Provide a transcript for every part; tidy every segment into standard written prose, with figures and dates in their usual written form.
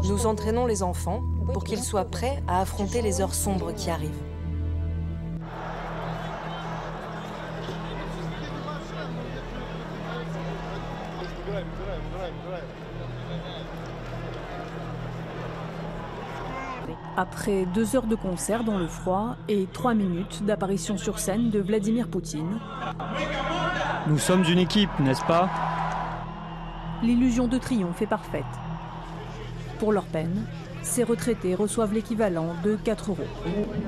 Nous entraînons les enfants pour qu'ils soient prêts à affronter les heures sombres qui arrivent. Après 2 heures de concert dans le froid et 3 minutes d'apparition sur scène de Vladimir Poutine, nous sommes une équipe, n'est-ce pas? L'illusion de triomphe est parfaite. Pour leur peine, ces retraités reçoivent l'équivalent de 4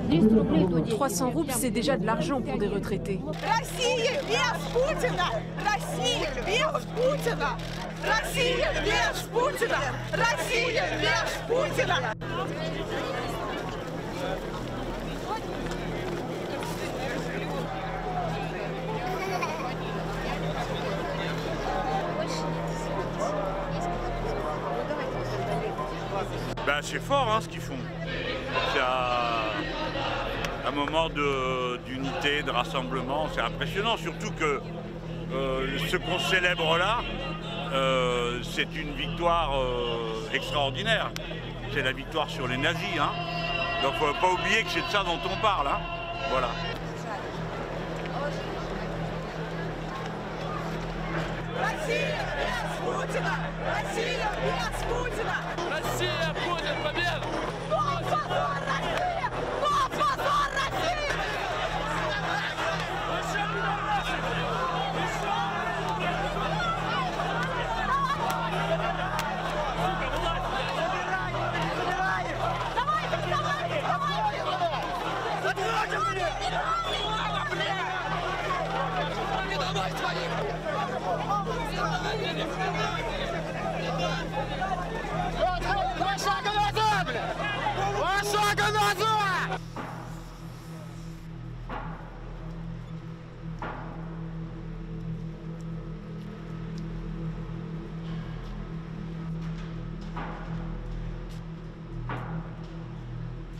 €. 300 roubles, c'est déjà de l'argent pour des retraités. Ben, c'est fort hein, ce qu'ils font. C'est un moment d'unité, de rassemblement. C'est impressionnant, surtout que ce qu'on célèbre là, c'est une victoire extraordinaire. C'est la victoire sur les nazis. Hein. Donc il ne faut pas oublier que c'est de ça dont on parle. Hein. Voilà.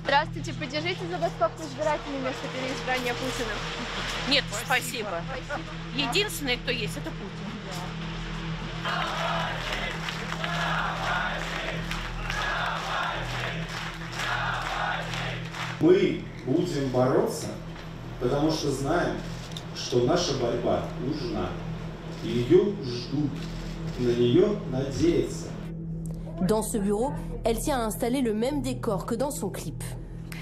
Здравствуйте, поддержите забастовку избирателей вместо переизбрания Путина. Нет, спасибо. Единственный, кто есть, это Путин. Мы будем бороться, потому что знаем, что наша борьба нужна. Ее ждут, на нее надеются. Dans ce bureau, elle tient à installer le même décor que dans son clip.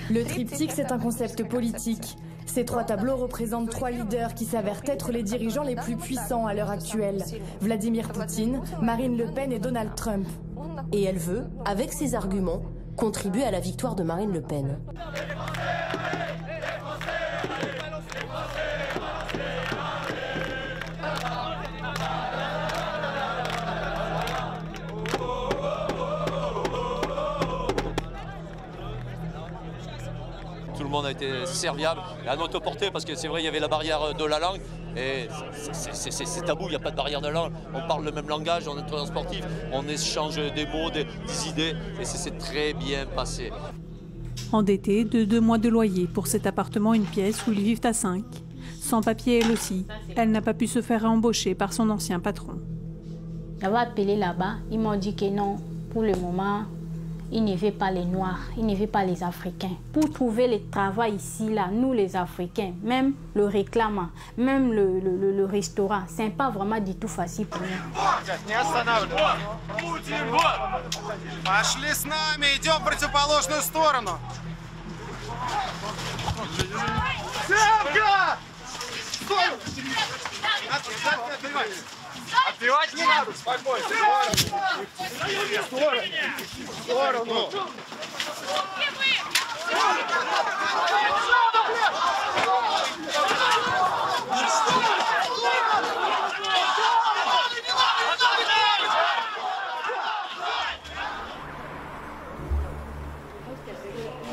Le triptyque, c'est un concept politique. Ces 3 tableaux représentent 3 leaders qui s'avèrent être les dirigeants les plus puissants à l'heure actuelle. Vladimir Poutine, Marine Le Pen et Donald Trump. Et elle veut, avec ses arguments, contribuer à la victoire de Marine Le Pen. Tout le monde a été serviable et à notre portée parce que c'est vrai il y avait la barrière de la langue et c'est tabou, il n'y a pas de barrière de langue, on parle le même langage, on est très sportif, on échange des mots, des idées et c'est très bien passé. Endettée de 2 mois de loyer pour cet appartement, une pièce où ils vivent à 5. Sans papier elle aussi, elle n'a pas pu se faire embaucher par son ancien patron. J'avais appelé là-bas, ils m'ont dit que non, pour le moment, ils ne veulent pas les Noirs, ils ne veulent pas les Africains. Pour trouver le travail ici, là, nous les Africains, même le réclamant, même le restaurant, ce n'est pas vraiment du tout facile pour nous. Пошли с нами, идем в противоположную сторону. Севка! Стой! Отбивать не надо, спокойно. В сторону.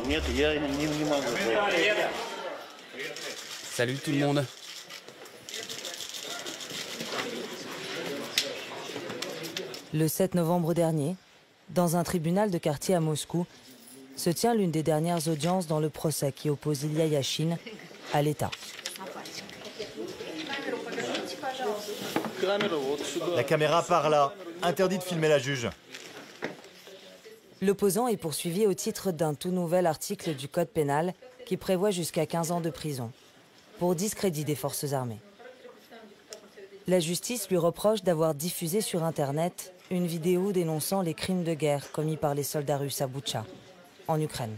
Нет, я не могу. Salut tout le monde. Le 7 novembre dernier, dans un tribunal de quartier à Moscou, se tient l'une des dernières audiences dans le procès qui oppose Ilya Yachine à l'État. La caméra part là. Interdit de filmer la juge. L'opposant est poursuivi au titre d'un tout nouvel article du Code pénal qui prévoit jusqu'à 15 ans de prison pour discrédit des forces armées. La justice lui reproche d'avoir diffusé sur Internet une vidéo dénonçant les crimes de guerre commis par les soldats russes à Boutcha, en Ukraine.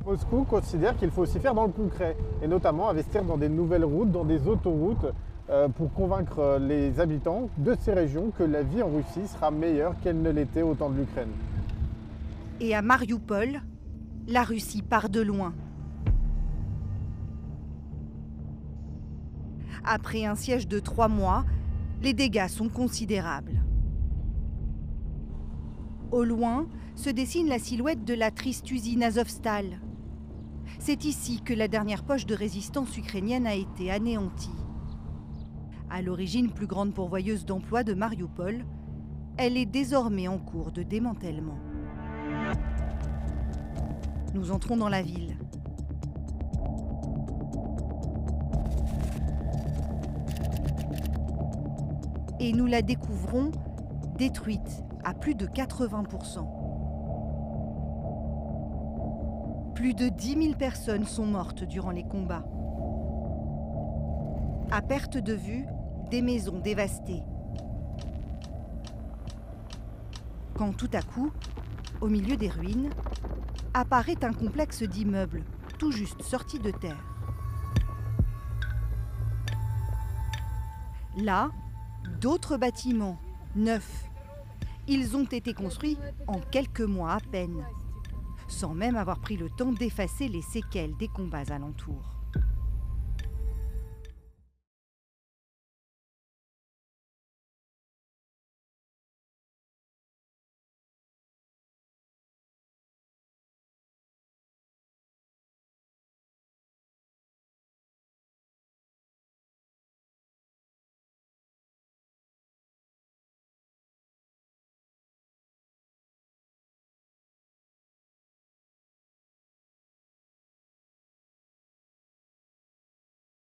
Moscou considère qu'il faut aussi faire dans le concret, et notamment investir dans des nouvelles routes, dans des autoroutes, pour convaincre les habitants de ces régions que la vie en Russie sera meilleure qu'elle ne l'était au temps de l'Ukraine. Et à Marioupol, la Russie part de loin. Après un siège de 3 mois, les dégâts sont considérables. Au loin se dessine la silhouette de la triste usine Azovstal. C'est ici que la dernière poche de résistance ukrainienne a été anéantie. À l'origine plus grande pourvoyeuse d'emplois de Marioupol, elle est désormais en cours de démantèlement. Nous entrons dans la ville. Et nous la découvrons détruite à plus de 80%. Plus de 10 000 personnes sont mortes durant les combats. À perte de vue, des maisons dévastées. Quand tout à coup, au milieu des ruines, apparaît un complexe d'immeubles, tout juste sortis de terre. Là, d'autres bâtiments, neufs. Ils ont été construits en quelques mois à peine, sans même avoir pris le temps d'effacer les séquelles des combats alentours.